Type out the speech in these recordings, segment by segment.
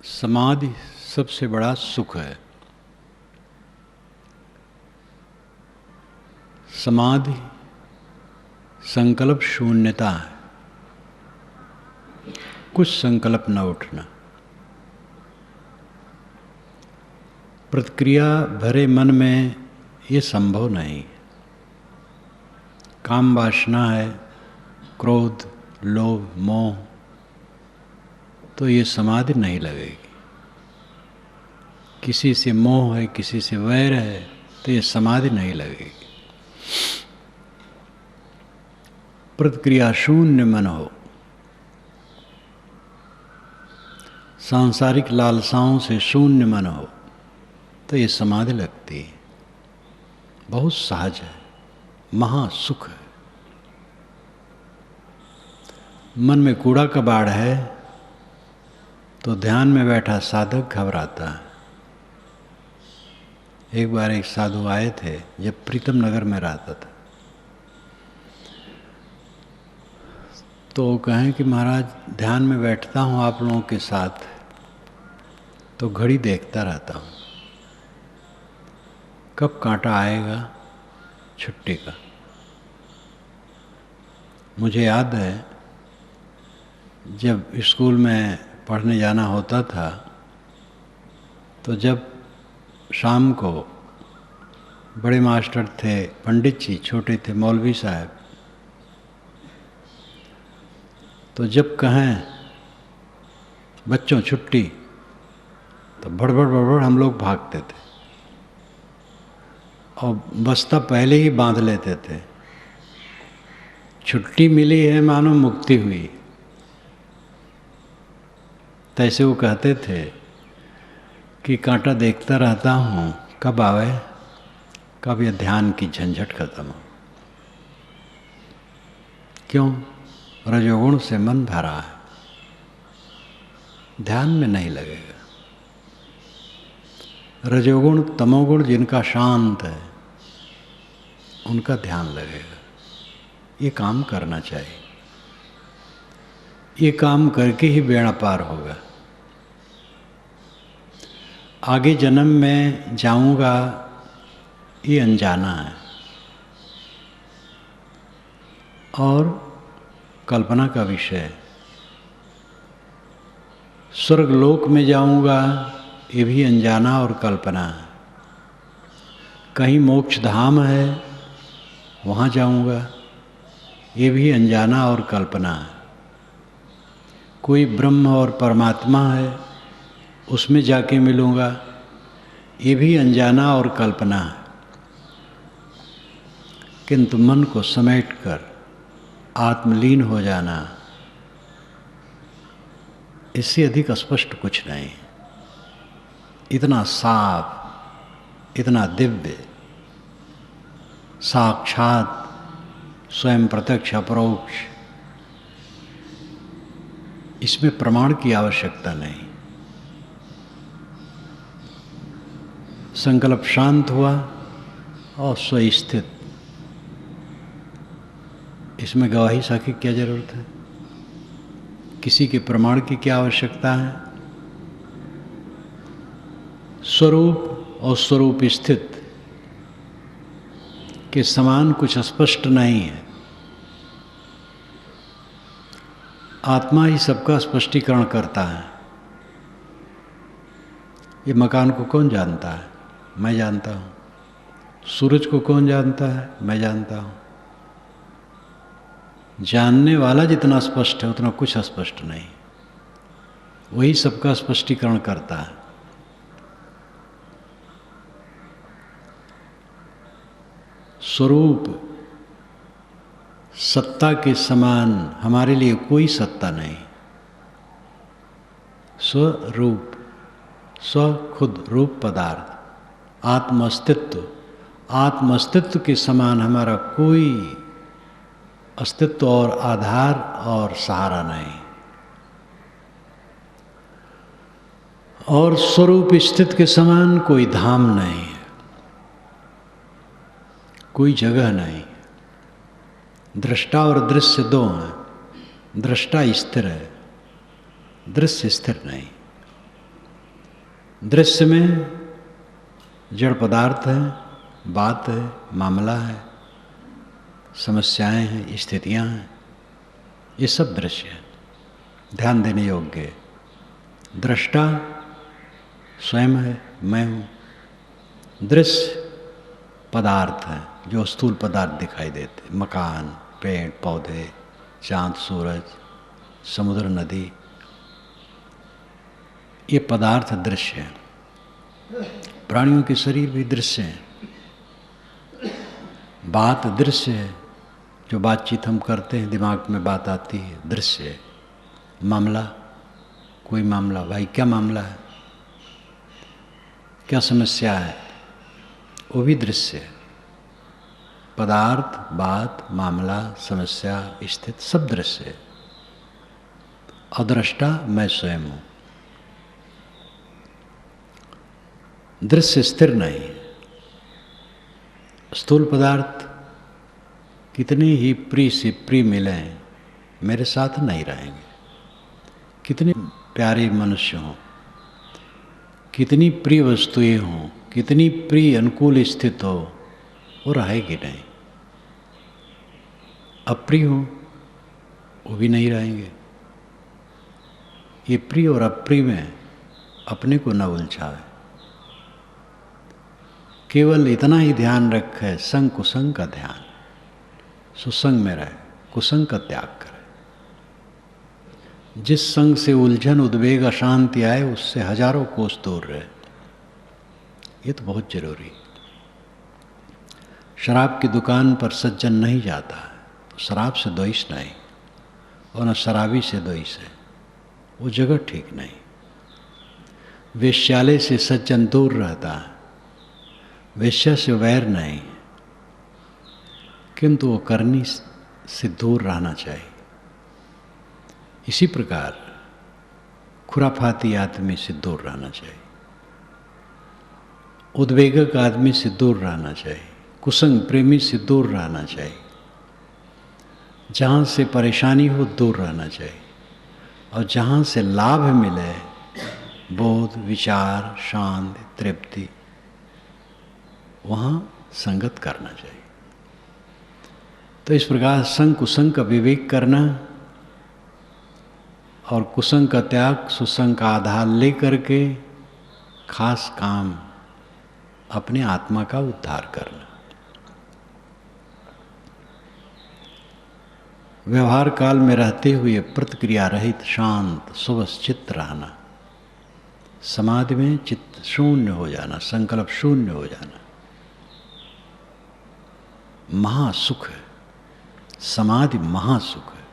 समाधि सबसे बड़ा सुख है। समाधि संकल्प शून्यता है, कुछ संकल्प न उठना। प्रतिक्रिया भरे मन में ये संभव नहीं। काम वासना है, क्रोध, लोभ, मोह, तो ये समाधि नहीं लगेगी। किसी से मोह है, किसी से वैर है, तो ये समाधि नहीं लगेगी। प्रतिक्रिया शून्य मन हो, सांसारिक लालसाओं से शून्य मन हो, तो ये समाधि लगती है। बहुत सहज है, महासुख है। मन में कूड़ा कबाड़ है तो ध्यान में बैठा साधक घबराता है। एक बार एक साधु आए थे, जब प्रीतम नगर में रहता था, तो वो कहें कि महाराज ध्यान में बैठता हूँ आप लोगों के साथ, तो घड़ी देखता रहता हूँ, कब कांटा आएगा छुट्टी का। मुझे याद है जब स्कूल में पढ़ने जाना होता था, तो जब शाम को बड़े मास्टर थे, पंडित जी, छोटे थे मौलवी साहब, तो जब कहें बच्चों छुट्टी, तो बड़बड़ बड़बड़ हम लोग भागते थे और बस्ता पहले ही बांध लेते थे। छुट्टी मिली है मानो मुक्ति हुई। तैसे वो कहते थे कि कांटा देखता रहता हूँ, कब आवे, कब ये ध्यान की झंझट खत्म हो। क्यों? रजोगुण से मन भरा है, ध्यान में नहीं लगेगा। रजोगुण तमोगुण जिनका शांत है, उनका ध्यान लगेगा। ये काम करना चाहिए, ये काम करके ही बेड़ा पार होगा। आगे जन्म में जाऊंगा ये अनजाना है, और कल्पना का विषय है। स्वर्गलोक में जाऊंगा ये भी अनजाना और कल्पना है। कहीं मोक्ष धाम है, वहाँ जाऊंगा ये भी अनजाना और कल्पना है। कोई ब्रह्म और परमात्मा है, उसमें जाके मिलूंगा ये भी अनजाना और कल्पना है। किंतु मन को समेटकर आत्मलीन हो जाना, इससे अधिक स्पष्ट कुछ नहीं। इतना साफ, इतना दिव्य, साक्षात, स्वयं प्रत्यक्ष अपरोक्ष, इसमें प्रमाण की आवश्यकता नहीं। संकल्प शांत हुआ और स्वस्थित, इसमें गवाही साखी क्या जरूरत है? किसी के प्रमाण की क्या आवश्यकता है? स्वरूप और स्वरूप स्थित के समान कुछ स्पष्ट नहीं है। आत्मा ही सबका स्पष्टीकरण करता है। ये मकान को कौन जानता है? मैं जानता हूँ। सूरज को कौन जानता है? मैं जानता हूँ। जानने वाला जितना स्पष्ट है उतना कुछ स्पष्ट नहीं। वही सबका स्पष्टीकरण करता है। स्वरूप सत्ता के समान हमारे लिए कोई सत्ता नहीं। स्वरूप, स्व खुद रूप पदार्थ, आत्म अस्तित्व के समान हमारा कोई अस्तित्व और आधार और सहारा नहीं। और स्वरूप स्थित के समान कोई धाम नहीं है, कोई जगह नहीं। दृष्टा और दृश्य दो हैं। दृष्टा स्थिर है, दृश्य स्थिर नहीं। दृश्य में जड़ पदार्थ है, बात है, मामला है, समस्याएं हैं, स्थितियां हैं, ये सब दृश्य है, ध्यान देने योग्य है। दृष्टा स्वयं है, मैं हूँ। दृश्य पदार्थ है जो स्थूल पदार्थ दिखाई देते, मकान, पेड़ पौधे, चांद सूरज, समुद्र नदी, ये पदार्थ दृश्य है। प्राणियों के शरीर भी दृश्य है। बात दृश्य है, जो बातचीत हम करते हैं, दिमाग में बात आती है, दृश्य है। मामला, कोई मामला, भाई क्या मामला है, क्या समस्या है, वो भी दृश्य है। पदार्थ, बात, मामला, समस्या, स्थिति सब दृश्य है। अदृष्टा मैं स्वयं हूँ। दृश्य स्थिर नहीं है। स्थूल पदार्थ कितने ही प्रिय से प्रिय मिलें, मेरे साथ नहीं रहेंगे। कितने प्यारे मनुष्य हों, कितनी प्रिय वस्तुएं हों, कितनी प्रिय अनुकूल स्थित हो, वो रहेगी नहीं। अप्रिय हो वो भी नहीं रहेंगे। ये प्रिय और अप्रिय में अपने को न उलझावे। केवल इतना ही ध्यान रखे, संग कुसंग का ध्यान, सुसंग में रहे, कुसंग का त्याग करे। जिस संग से उलझन, उद्वेग, अशांति आए, उससे हजारों कोस दूर रहे। ये तो बहुत जरूरी है। शराब की दुकान पर सज्जन नहीं जाता है तो शराब से द्वेष नहीं, और न शराबी से द्वेष है, वो जगह ठीक नहीं। वेश्यालय से सज्जन दूर रहता है, वेश्या से वैर नहीं, किंतु वो करनी से दूर रहना चाहिए। इसी प्रकार खुराफाती आदमी से दूर रहना चाहिए, उद्वेगक आदमी से दूर रहना चाहिए, कुसंग प्रेमी से दूर रहना चाहिए। जहाँ से परेशानी हो दूर रहना चाहिए, और जहाँ से लाभ मिले, बोध, विचार, शांति, तृप्ति, वहाँ संगत करना चाहिए। तो इस प्रकार संग कुसंग का विवेक करना और कुसंग का त्याग, सुसंग का आधार लेकर के खास काम अपने आत्मा का उद्धार करना। व्यवहार काल में रहते हुए प्रतिक्रिया रहित, शांत, सुबस चित्त रहना, समाधि में चित्त शून्य हो जाना, संकल्प शून्य हो जाना, महासुख है। समाधि महासुख है।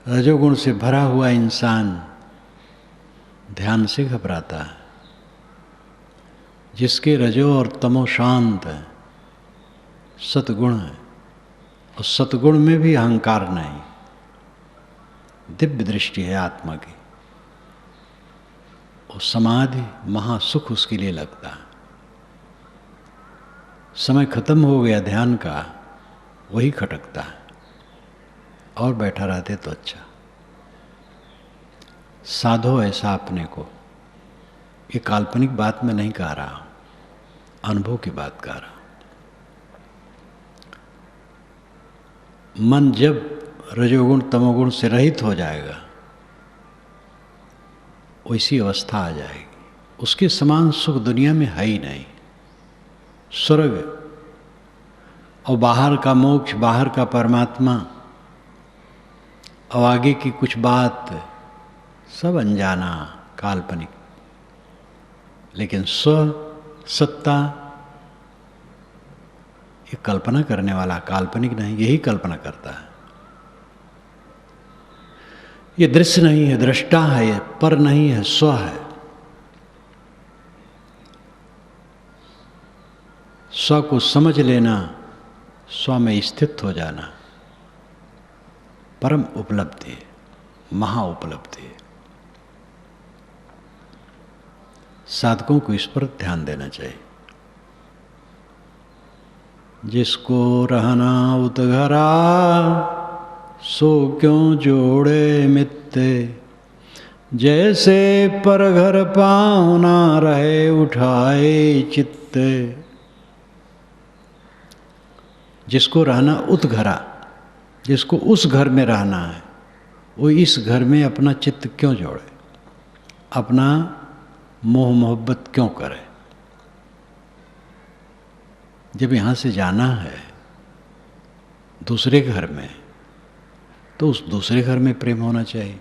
रजोगुण से भरा हुआ इंसान ध्यान से घबराता है। जिसके रजो और तमो शांत है, सतगुण है, और सतगुण में भी अहंकार नहीं, दिव्य दृष्टि है आत्मा की, और समाधि महासुख उसके लिए लगता है। समय खत्म हो गया ध्यान का, वही खटकता है, और बैठा रहते तो अच्छा। साधो ऐसा अपने को, ये काल्पनिक बात मैं नहीं कह रहा, अनुभव की बात कह रहा। मन जब रजोगुण तमोगुण से रहित हो जाएगा, वैसी अवस्था आ जाएगी, उसके समान सुख दुनिया में है ही नहीं। स्वर्ग और बाहर का मोक्ष, बाहर का परमात्मा और आगे की कुछ बात सब अनजाना, काल्पनिक। लेकिन स्व सत्ता ये कल्पना करने वाला, काल्पनिक नहीं, यही कल्पना करता है। ये दृश्य नहीं है, दृष्टा है, ये पर नहीं है, स्व है। स्व को समझ लेना, स्व में स्थित हो जाना परम उपलब्धि है, महा उपलब्धि है। साधकों को इस पर ध्यान देना चाहिए। जिसको रहना उतघरा, सो क्यों जोड़े मित्ते, जैसे पर घर पाहुना रहे उठाए चित्त। जिसको रहना उत घरा, जिसको उस घर में रहना है, वो इस घर में अपना चित्त क्यों जोड़े, अपना मोह मोहब्बत क्यों करे। जब यहाँ से जाना है दूसरे घर में, तो उस दूसरे घर में प्रेम होना चाहिए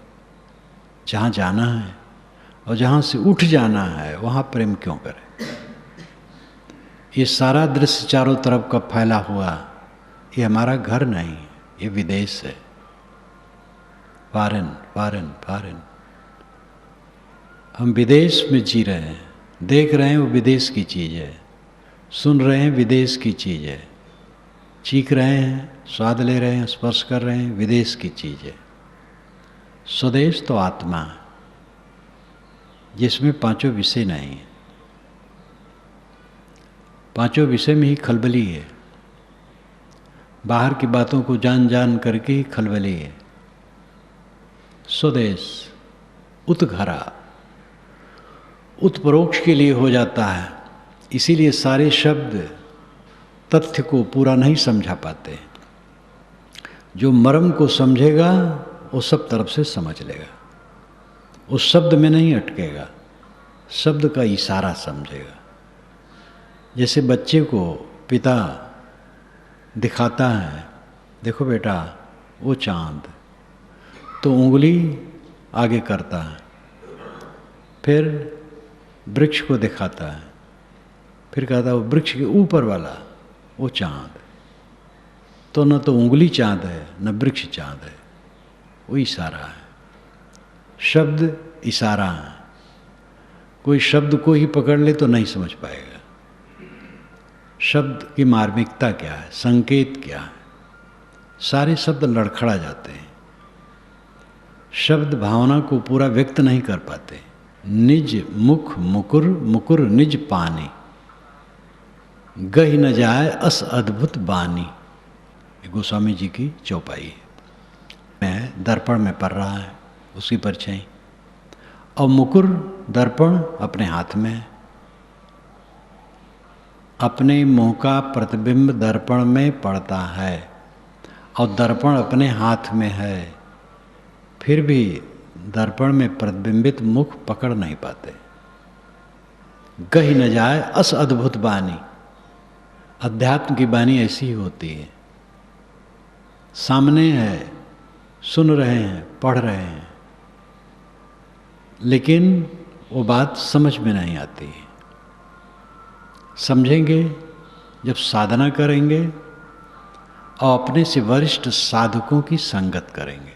जहाँ जाना है, और जहाँ से उठ जाना है वहाँ प्रेम क्यों करे। ये सारा दृश्य चारों तरफ का फैला हुआ, ये हमारा घर नहीं, ये विदेश है। फॉरेन फॉरेन फॉरेन, हम विदेश में जी रहे हैं, देख रहे हैं वो विदेश की चीज़ है, सुन रहे हैं विदेश की चीज़ है, चीख रहे हैं, स्वाद ले रहे हैं, स्पर्श कर रहे हैं, विदेश की चीज़ है। स्वदेश तो आत्मा है, जिसमें पांचों विषय नहीं है। पांचों विषय में ही खलबली है, बाहर की बातों को जान जान करके ही खलबली है। स्वदेश उत घरा, उत्परोक्ष के लिए हो जाता है, इसीलिए सारे शब्द तथ्य को पूरा नहीं समझा पाते। जो मर्म को समझेगा वो सब तरफ से समझ लेगा, उस शब्द में नहीं अटकेगा, शब्द का इशारा समझेगा। जैसे बच्चे को पिता दिखाता है, देखो बेटा वो चांद, तो उंगली आगे करता है, फिर वृक्ष को दिखाता है, फिर कहता है वो वृक्ष के ऊपर वाला वो चांद। तो न तो उंगली चांद है न वृक्ष चांद है, वो इशारा है। शब्द इशारा है, कोई शब्द को ही पकड़ ले तो नहीं समझ पाएगा शब्द की मार्मिकता क्या है, संकेत क्या है। सारे शब्द लड़खड़ा जाते हैं, शब्द भावना को पूरा व्यक्त नहीं कर पाते। निज मुख मुकुर मुकुर निज पानी, गहि न जाए अस अद्भुत बानी। गोस्वामी जी की चौपाई है, मैं दर्पण में पढ़ रहा है उसकी परछाई, और मुकुर दर्पण अपने हाथ में है। अपने मुंह का प्रतिबिंब दर्पण में पड़ता है और दर्पण अपने हाथ में है, फिर भी दर्पण में प्रतिबिंबित मुख पकड़ नहीं पाते। गहि न जाए अस अद्भुत बानी, अध्यात्म की बानी ऐसी ही होती है, सामने है, सुन रहे हैं, पढ़ रहे हैं, लेकिन वो बात समझ में नहीं आती। समझेंगे जब साधना करेंगे और अपने से वरिष्ठ साधकों की संगत करेंगे।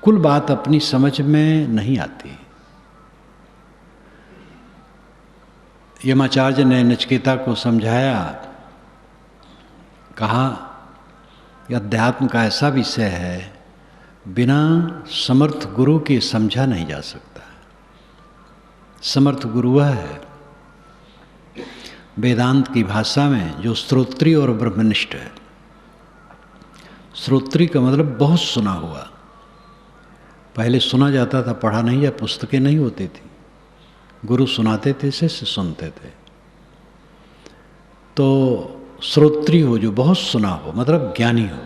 कुल बात अपनी समझ में नहीं आती। यमाचार्य ने नचिकेता को समझाया, कहा कि अध्यात्म का ऐसा विषय है, बिना समर्थ गुरु के समझा नहीं जा सकता। समर्थ गुरु वह है वेदांत की भाषा में जो श्रोत्री और ब्रह्मनिष्ठ है। श्रोत्री का मतलब बहुत सुना हुआ, पहले सुना जाता था, पढ़ा नहीं, या पुस्तकें नहीं होती थी, गुरु सुनाते थे, शिष्य सुनते थे। तो श्रोत्री हो जो बहुत सुना हो, मतलब ज्ञानी हो,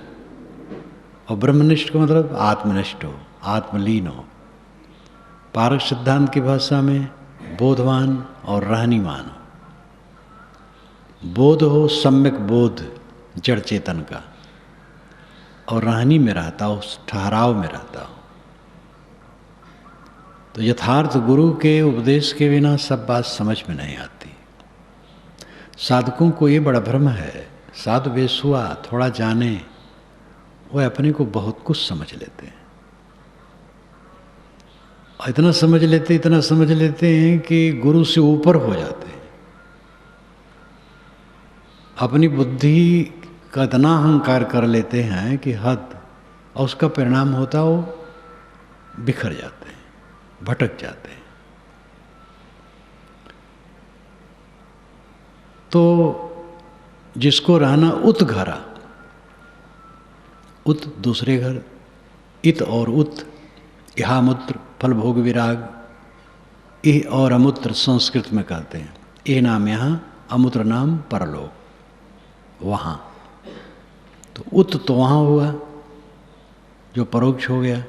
और ब्रह्मनिष्ठ का मतलब आत्मनिष्ठ हो, आत्मलीन हो। पारक सिद्धांत की भाषा में बोधवान और रहनीमान हो। बोध हो सम्यक बोध जड़ चेतन का, और रहनी में रहता हो, उस ठहराव में रहता हो। तो यथार्थ गुरु के उपदेश के बिना सब बात समझ में नहीं आती। साधकों को ये बड़ा भ्रम है, साधु वेश हुआ, थोड़ा जाने, वह अपने को बहुत कुछ समझ लेते हैं। इतना समझ लेते हैं कि गुरु से ऊपर हो जाते हैं। अपनी बुद्धि का इतना अहंकार कर लेते हैं कि हद, और उसका परिणाम होता वो बिखर जाते हैं, भटक जाते हैं। तो जिसको रहना उत घरा, उत दूसरे घर, इत और उत इहामूत्र फल भोग विराग, इह और अमूत्र संस्कृत में कहते हैं। इह नाम यहाँ, अमूत्र नाम परलोक, वहाँ। तो उत तो वहाँ हुआ जो परोक्ष हो गया,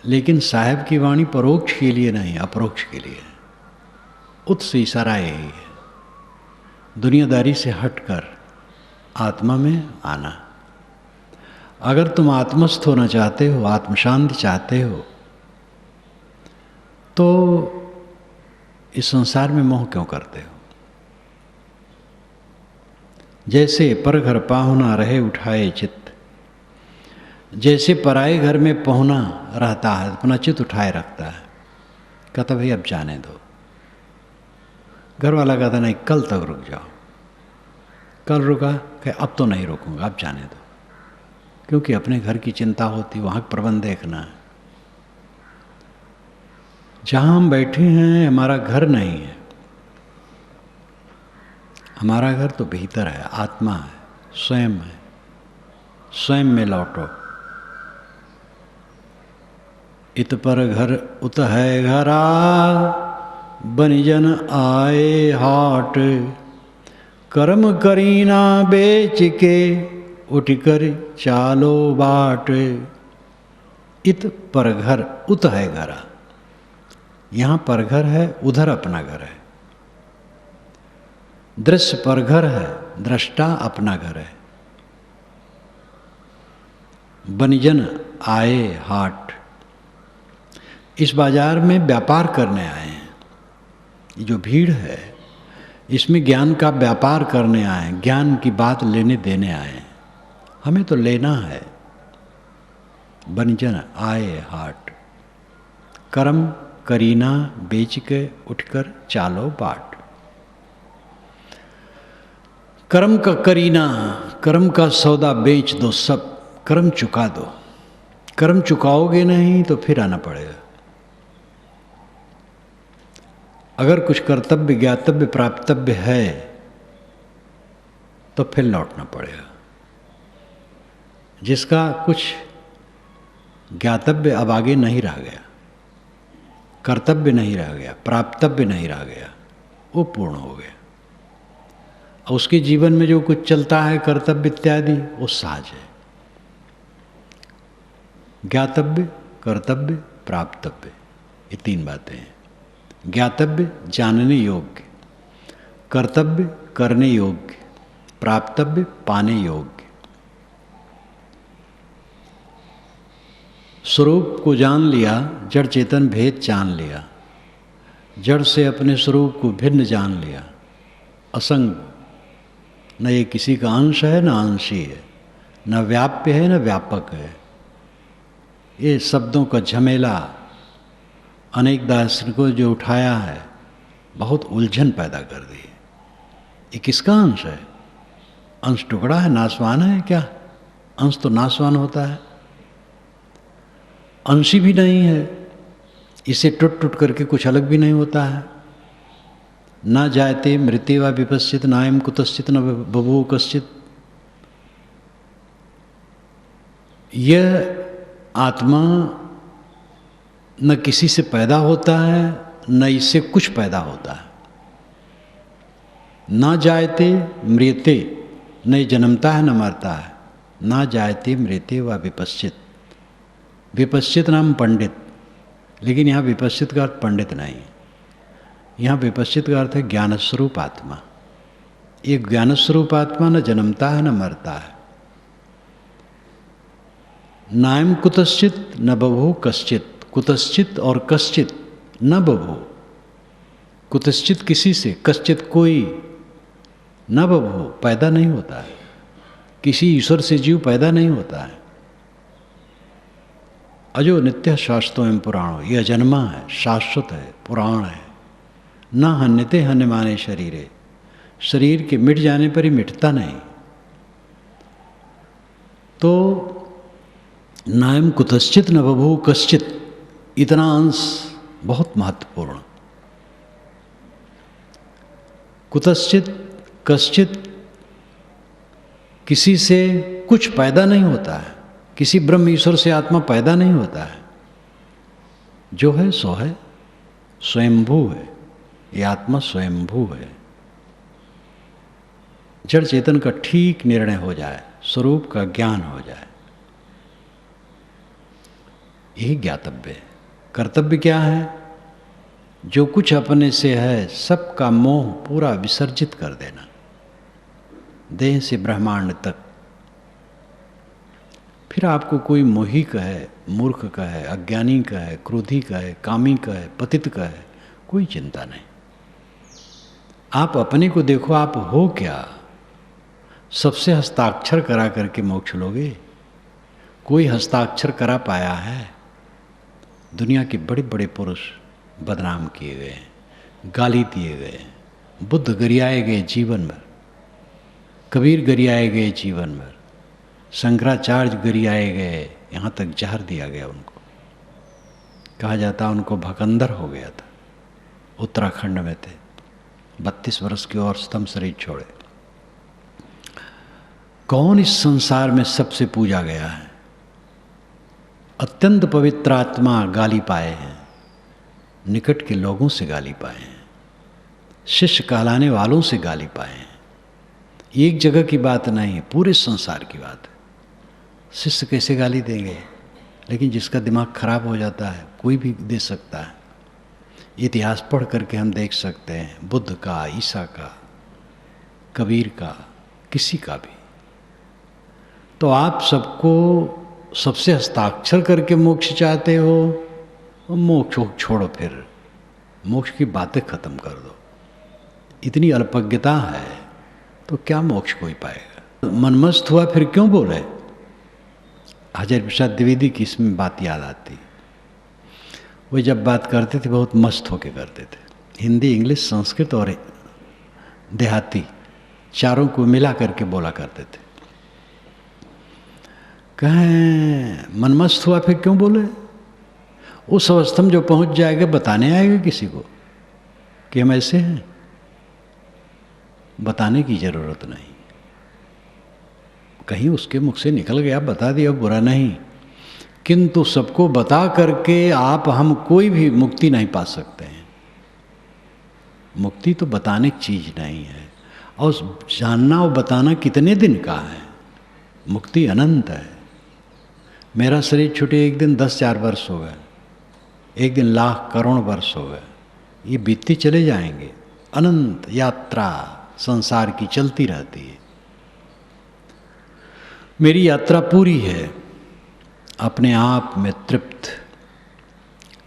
लेकिन साहब की वाणी परोक्ष के लिए नहीं, अपरोक्ष के लिए। उत से इशारा यही है, दुनियादारी से हटकर आत्मा में आना। अगर तुम आत्मस्थ होना चाहते हो, आत्म शांति चाहते हो, तो इस संसार में मोह क्यों करते हो? जैसे पर घर पाहुना रहे उठाए चित्त, जैसे पराए घर में पहुना रहता है, अपना चित्त उठाए रखता है, कहता भाई अब जाने दो। घर वाला कहता नहीं कल तक रुक जाओ, कल रुका, कहे अब तो नहीं रोकूंगा, अब जाने दो, क्योंकि अपने घर की चिंता होती, वहाँ प्रबंध देखना है। जहाँ हम बैठे हैं हमारा घर नहीं है, हमारा घर तो भीतर है, आत्मा है, स्वयं है। स्वयं में लौटो। इत पर घर उत है घरा, बनिजन आए हाट, कर्म करीना बेच के उठ कर चालो बाट। इत पर घर उत है घरा, यहाँ पर घर है, उधर अपना घर है। दृश्य पर घर है, दृष्टा अपना घर है। बनिजन आए हाट, इस बाजार में व्यापार करने आए हैं। ये जो भीड़ है इसमें ज्ञान का व्यापार करने आए हैं, ज्ञान की बात लेने देने आए हैं। हमें तो लेना है। बनिजन आए हाट, कर्म करीना बेच के उठकर चालो बाट। कर्म का करीना, कर्म का सौदा बेच दो, सब कर्म चुका दो। कर्म चुकाओगे नहीं तो फिर आना पड़ेगा। अगर कुछ कर्तव्य ज्ञातव्य प्राप्तव्य है तो फिर लौटना पड़ेगा। जिसका कुछ ज्ञातव्य अब आगे नहीं रह गया, कर्तव्य नहीं रह गया, प्राप्तव्य नहीं रह गया, वो पूर्ण हो गया। और उसके जीवन में जो कुछ चलता है कर्तव्य इत्यादि, वो साज है। ज्ञातव्य, कर्तव्य, प्राप्तव्य, ये तीन बातें हैं। ज्ञातव्य जानने योग्य, कर्तव्य करने योग्य, प्राप्तव्य पाने योग्य। स्वरूप को जान लिया, जड़ चेतन भेद जान लिया, जड़ से अपने स्वरूप को भिन्न जान लिया, असंग, न ये किसी का अंश है न अंशी है, न व्याप्य है न व्यापक है। ये शब्दों का झमेला अनेक दार्शनिकों को जो उठाया है, बहुत उलझन पैदा कर दी। ये किसका अंश है? अंश टुकड़ा है, नाशवान है क्या? अंश तो नाशवान होता है, अंशी भी नहीं है। इसे टूट टूट करके कुछ अलग भी नहीं होता है। न जायते मृत्य व विपश्चित, नायम कुतश्चित न बभूव कश्चित। यह आत्मा न किसी से पैदा होता है, न इससे कुछ पैदा होता है। न जायते मृत्य, न जन्मता है न मरता है। न जायते मृत्य व विपश्चित। विपश्चित नाम पंडित, लेकिन यहाँ विपश्चित का अर्थ पंडित नहीं, यहाँ विपश्चित का अर्थ है ज्ञानस्वरूप आत्मा। ये ज्ञानस्वरूप आत्मा न जन्मता है न मरता है। नायम कुतश्चित न बभू कश्चित। कुतश्चित और कश्चित न बभू। कुतश्चित किसी से, कश्चित कोई, न बभू पैदा नहीं होता है। किसी ईश्वर से जीव पैदा नहीं होता है। अजो नित्य शाश्वतो एवं पुराणो, यह अजन्मा है, शाश्वत है, पुराण है। न हन्यते हन्यमाने शरीरे, शरीर के मिट जाने पर ही मिटता नहीं। तो नायम कुतश्चित न बभू कश्चित, इतना अंश बहुत महत्वपूर्ण। कुतश्चित कश्चित, किसी से कुछ पैदा नहीं होता है। किसी ब्रह्म ईश्वर से आत्मा पैदा नहीं होता है। जो है सो है, स्वयंभू है, ये आत्मा स्वयंभू है। जड़ चेतन का ठीक निर्णय हो जाए, स्वरूप का ज्ञान हो जाए, यही ज्ञातव्य है। कर्तव्य क्या है? जो कुछ अपने से है सबका मोह पूरा विसर्जित कर देना, देह से ब्रह्मांड तक। फिर आपको कोई मोही कहे, मूर्ख कहे, अज्ञानी कहे, क्रोधी कहे, कामी कहे, पतित कहे, कोई चिंता नहीं। आप अपने को देखो, आप हो क्या? सबसे हस्ताक्षर करा करके मोक्ष लोगे? कोई हस्ताक्षर करा पाया है? दुनिया के बड़े बड़े पुरुष बदनाम किए गए, गाली दिए गए, बुद्ध गरियाए गए जीवन भर, कबीर गरियाए गए जीवन भर, शंकराचार्य गरियाए गए, यहाँ तक जहर दिया गया उनको। कहा जाता उनको भकंदर हो गया था। उत्तराखंड में थे, 32 वर्ष की और स्तंभ शरीर छोड़े। कौन इस संसार में सबसे पूजा गया है? अत्यंत पवित्र आत्मा गाली पाए हैं, निकट के लोगों से गाली पाए हैं, शिष्य कहलाने वालों से गाली पाए हैं। एक जगह की बात नहीं, पूरे संसार की बात है। शिष्य कैसे गाली देंगे? लेकिन जिसका दिमाग खराब हो जाता है कोई भी दे सकता है। इतिहास पढ़ करके हम देख सकते हैं, बुद्ध का, ईसा का, कबीर का, किसी का भी। तो आप सबको सबसे हस्ताक्षर करके मोक्ष चाहते हो, और मोक्ष छोड़ो, फिर मोक्ष की बातें खत्म कर दो। इतनी अल्पज्ञता है तो क्या मोक्ष कोई पाएगा? मनमस्त हुआ फिर क्यों बोले? हज़ारी प्रसाद द्विवेदी की इसमें बात याद आती। वो जब बात करते थे बहुत मस्त होके करते थे। हिंदी, इंग्लिश, संस्कृत और देहाती चारों को मिला करके बोला करते थे। कहें मनमस्त हुआ फिर क्यों बोले? उस अवस्था में जो पहुंच जाएगा बताने आएगा किसी को कि हम ऐसे हैं? बताने की जरूरत नहीं। कहीं उसके मुख से निकल गया, बता दिया, बुरा नहीं, किंतु सबको बता करके आप हम कोई भी मुक्ति नहीं पा सकते हैं। मुक्ति तो बताने की चीज नहीं है, और जानना और बताना कितने दिन का है? मुक्ति अनंत है। मेरा शरीर छूटे एक दिन 10,000 वर्ष हो गए, एक दिन लाख करोड़ वर्ष हो गए, ये बीतते चले जाएंगे। अनंत यात्रा संसार की चलती रहती है। मेरी यात्रा पूरी है, अपने आप में तृप्त।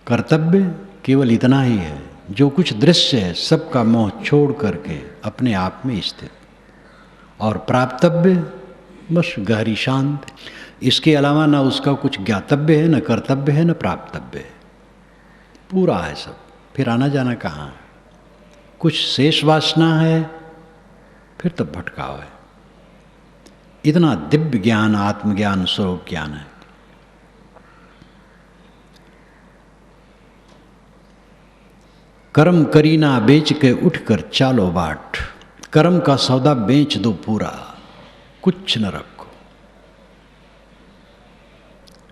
कर्तव्य केवल इतना ही है, जो कुछ दृश्य है सबका मोह छोड़ करके अपने आप में स्थित, और प्राप्तव्य बस गहरी शांत। इसके अलावा ना उसका कुछ ज्ञातव्य है, न कर्तव्य है, न प्राप्तव्य है, पूरा है सब। फिर आना जाना कहाँ है? कुछ शेष वासना है, फिर तो भटकाव है। इतना दिव्य ज्ञान, आत्मज्ञान, स्वरूप ज्ञान है। कर्म करीना बेच के उठकर चालो बाट, कर्म का सौदा बेच दो पूरा, कुछ न रखो।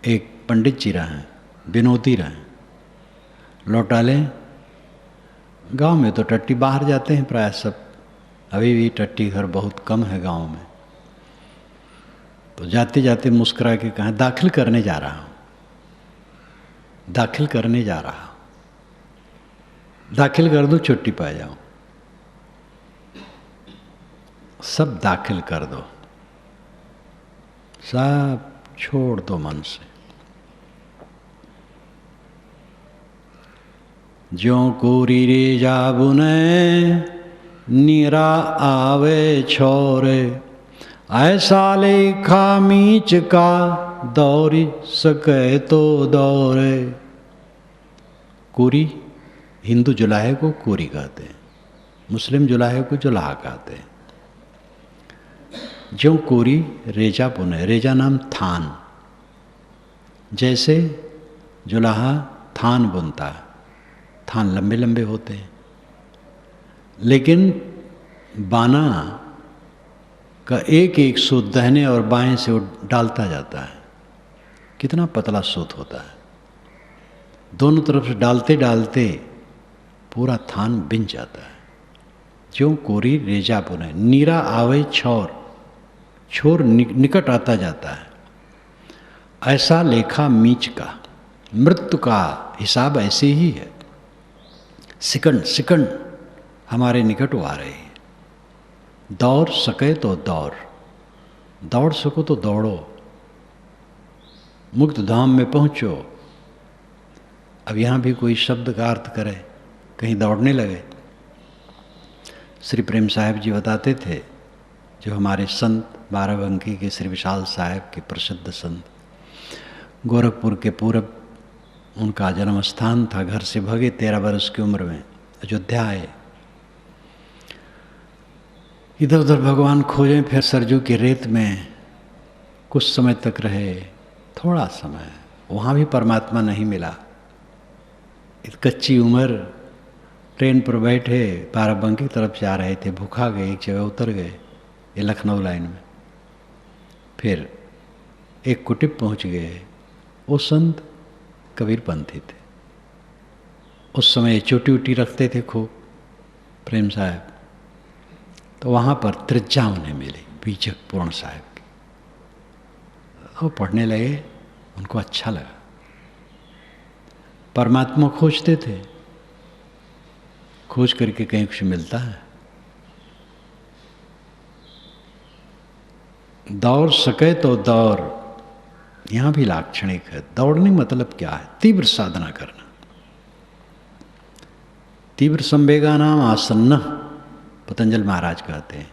एक पंडित जी रहे, विनोदी रहे, लौटा लें। गांव में तो टट्टी बाहर जाते हैं प्राय सब, अभी भी टट्टी घर बहुत कम है गांव में। तो जाते जाते मुस्कुरा के कहा, दाखिल करने जा रहा हूं, दाखिल करने जा रहा हूं, दाखिल कर दो, छुट्टी पा जाओ। सब दाखिल कर दो, सब छोड़ दो मन से। ज्यों कोरी रे जाबुने नीरा आवे छोरे, ऐसा लेखा मीच का दौरी सके तो दौरे। कोरी, हिंदू जुलाहे को कोरी कहते हैं, मुस्लिम जुलाहे को जुलाहा कहते हैं। ज्यों कोरी रेजा बुने, रेजा नाम थान, जैसे जुलाहा थान बुनता है। थान लंबे लंबे होते हैं, लेकिन बाना का एक एक सूत दाहिने और बाएं से डालता जाता है। कितना पतला सूत होता है। दोनों तरफ से डालते डालते पूरा थान बिन जाता है। ज्यों कोरी रेजा पुने, नीरा आवे छोर, छोर निकट आता जाता है। ऐसा लेखा मीच का, मृत्यु का हिसाब ऐसे ही है। सेकंड सेकंड हमारे निकट वो आ रहे हैं। दौड़ सके तो दौड़, दौड़ सको तो दौड़ो, मुक्त धाम में पहुंचो। अब यहाँ भी कोई शब्द का अर्थ करे, कहीं दौड़ने लगे। श्री प्रेम साहिब जी बताते थे, जो हमारे संत बाराबंकी के श्री विशाल साहिब के प्रसिद्ध संत, गोरखपुर के पूरब उनका जन्म स्थान था। घर से भगे 13 वर्ष की उम्र में अयोध्या आए। इधर उधर भगवान खोजें, फिर सरजू की रेत में कुछ समय तक रहे, थोड़ा समय, वहाँ भी परमात्मा नहीं मिला। कच्ची उम्र, ट्रेन पर बैठे बाराबंकी की तरफ जा रहे थे, भूखा गए, एक जगह उतर गए, ये लखनऊ लाइन में। फिर एक कुटिब पहुँच गए। वो संत कबीरपंथी थे। उस समय चोटी उटी रखते थे खूब प्रेम साहब। तो वहाँ पर त्रिज्या उन्हें मिली बीजक पूर्ण साहब की। वो पढ़ने लगे, उनको अच्छा लगा। परमात्मा खोजते थे, खोज करके कहीं कुछ मिलता है। दौड़ सके तो दौड़, यहाँ भी लाक्षणिक है। दौड़ने मतलब क्या है? तीव्र साधना करना। तीव्र संवेगा नाम आसन्न, पतंजल महाराज कहते हैं।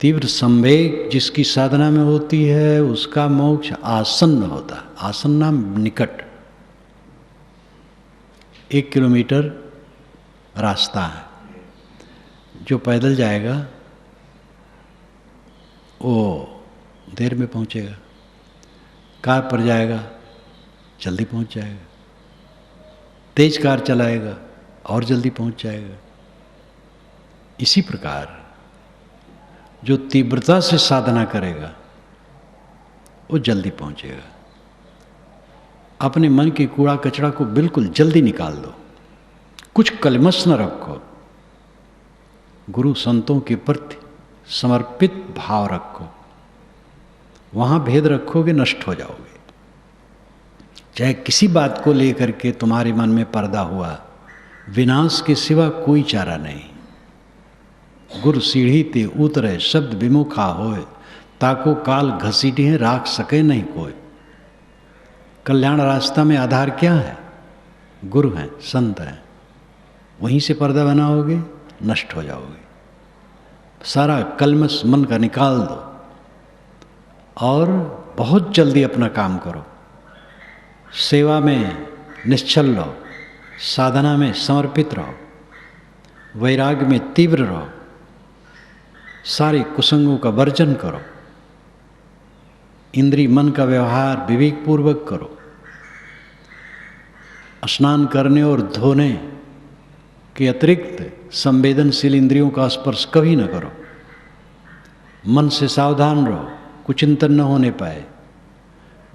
तीव्र संवेग जिसकी साधना में होती है उसका मोक्ष आसन्न होता है। आसन्न नाम निकट। 1 किलोमीटर रास्ता है, जो पैदल जाएगा वो देर में पहुंचेगा, कार पर जाएगा जल्दी पहुंच जाएगा, तेज कार चलाएगा और जल्दी पहुंच जाएगा। इसी प्रकार जो तीव्रता से साधना करेगा वो जल्दी पहुंचेगा। अपने मन के कूड़ा कचरा को बिल्कुल जल्दी निकाल दो, कुछ कलमश न रखो, गुरु संतों के प्रति समर्पित भाव रखो। वहां भेद रखोगे नष्ट हो जाओगे। चाहे किसी बात को लेकर के तुम्हारे मन में पर्दा हुआ, विनाश के सिवा कोई चारा नहीं। गुर सीढ़ी ते उतरे शब्द विमुखा होए, ताको काल घसीटे राख सके नहीं कोई। कल्याण रास्ता में आधार क्या है? गुरु हैं, संत हैं। वहीं से पर्दा बनाओगे, नष्ट हो जाओगे। सारा कलमश मन का निकाल दो और बहुत जल्दी अपना काम करो। सेवा में निश्चल रहो, साधना में समर्पित रहो, वैराग्य में तीव्र रहो, सारे कुसंगों का वर्जन करो, इंद्रिय मन का व्यवहार विवेक पूर्वक करो। स्नान करने और धोने के अतिरिक्त संवेदनशील इंद्रियों का स्पर्श कभी न करो। मन से सावधान रहो, कुचिंतन न होने पाए,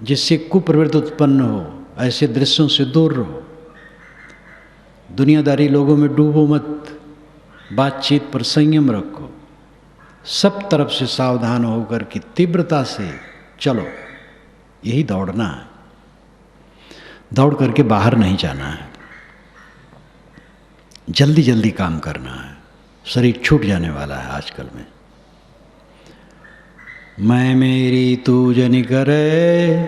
जिससे कुप्रवृत्ति उत्पन्न हो, ऐसे दृश्यों से दूर रहो। दुनियादारी लोगों में डूबो मत, बातचीत पर संयम रखो। सब तरफ से सावधान होकर के तीव्रता से चलो। यही दौड़ना है। दौड़ करके बाहर नहीं जाना है, जल्दी जल्दी काम करना है। शरीर छूट जाने वाला है आजकल में। मैं मेरी तू जनि करे,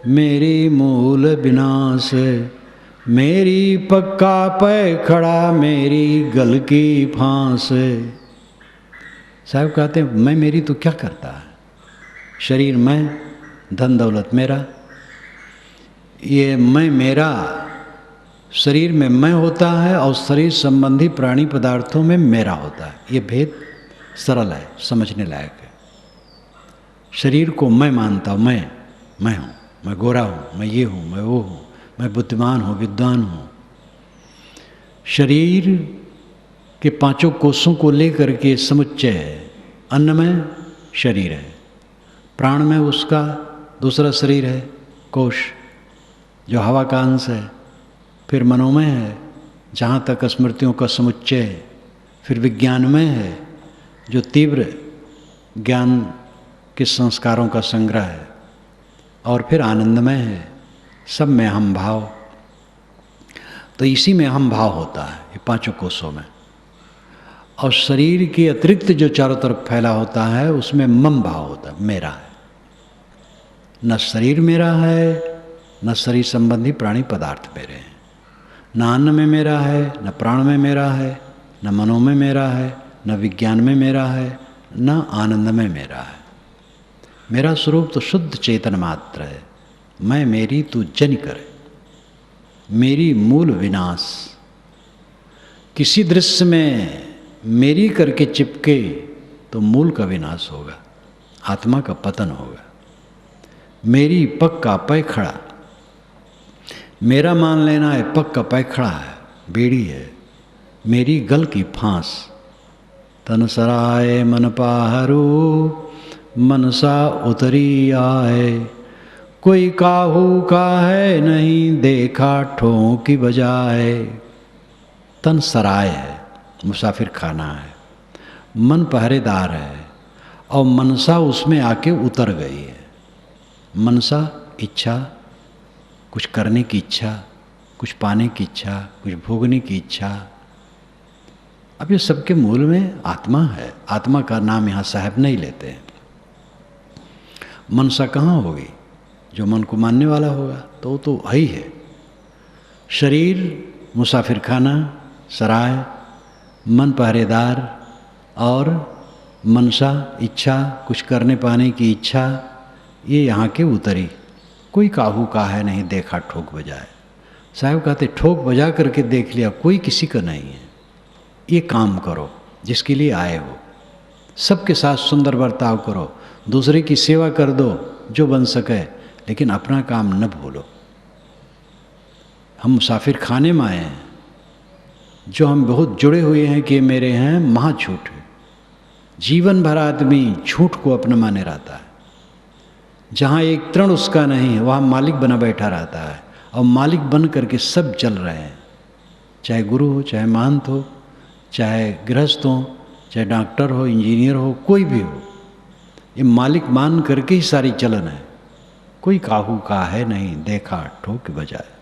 मेरी मूल विनाश, मेरी पक्का पै खड़ा, मेरी गल की फांस। साहब कहते हैं मैं मेरी तो क्या करता है? शरीर मैं, धन दौलत मेरा। ये मैं मेरा शरीर में मैं होता है और शरीर संबंधी प्राणी पदार्थों में मेरा होता है। ये भेद सरल है, समझने लायक है। शरीर को मैं मानता हूँ, मैं हूँ, मैं गोरा हूँ, मैं ये हूँ, मैं वो हूँ, मैं बुद्धिमान हूँ, विद्वान हूँ। शरीर के 5 कोषों को लेकर के समुच्चय है। अन्नमय शरीर है, प्राण में उसका दूसरा शरीर है कोष, जो हवा का अंश है, फिर मनोमय है जहाँ तक स्मृतियों का समुच्चय है, फिर विज्ञानमय है जो तीव्र ज्ञान के संस्कारों का संग्रह है, और फिर आनंदमय है, सब में हम भाव। तो इसी में हम भाव होता है ये पांचों कोषों में। और शरीर के अतिरिक्त जो चारों तरफ फैला होता है उसमें मम भाव होता है, मेरा है। न शरीर मेरा है, न शरीर संबंधी प्राणी पदार्थ मेरे हैं, न अन्न में मेरा है, न प्राण में मेरा है, न मनों में मेरा है, न विज्ञान में मेरा है, न आनंद में मेरा है। मेरा स्वरूप तो शुद्ध चेतन मात्र है। मैं मेरी तू जन करे, मेरी मूल विनाश। किसी दृश्य में मेरी करके चिपके तो मूल का विनाश होगा, आत्मा का पतन होगा। मेरी पग का पै खड़ा, मेरा मान लेना है पग का पै खड़ा है, बेड़ी है। मेरी गल की फांस, तन सराय मन पाहरू, मनसा उतरी आए। कोई काहू का है नहीं, देखा ठों की बजाए। तन सराय है, मुसाफिर खाना है, मन पहरेदार है, और मनसा उसमें आके उतर गई है। मनसा इच्छा, कुछ करने की इच्छा, कुछ पाने की इच्छा, कुछ भोगने की इच्छा। अब ये सबके मूल में आत्मा है। आत्मा का नाम यहाँ साहब नहीं लेते हैं। मनसा कहाँ होगी? जो मन को मानने वाला होगा तो वो तो है ही है। शरीर मुसाफिर खाना, सराय, मन पहरेदार, और मनसा इच्छा, कुछ करने पाने की इच्छा, ये यहाँ के उतरी। कोई काहू का है नहीं, देखा ठोक बजाए। साहब कहते ठोक बजा करके देख लिया, कोई किसी का नहीं है। ये काम करो जिसके लिए आए हो, सबके साथ सुंदर बर्ताव करो, दूसरे की सेवा कर दो जो बन सके, लेकिन अपना काम न भूलो। हम मुसाफिर खाने में आए हैं, जो हम बहुत जुड़े हुए हैं कि मेरे हैं, महाझूठ है। जीवन भर आदमी झूठ को अपना माने रहता है। जहाँ एक तृण उसका नहीं है वहाँ मालिक बना बैठा रहता है, और मालिक बन करके सब चल रहे हैं। चाहे गुरु हो, चाहे महंत हो, चाहे गृहस्थ हो, चाहे डॉक्टर हो, इंजीनियर हो, कोई भी हो, ये मालिक मान करके ही सारी चलन है। कोई काहू का है नहीं, देखा ठोक बजाए।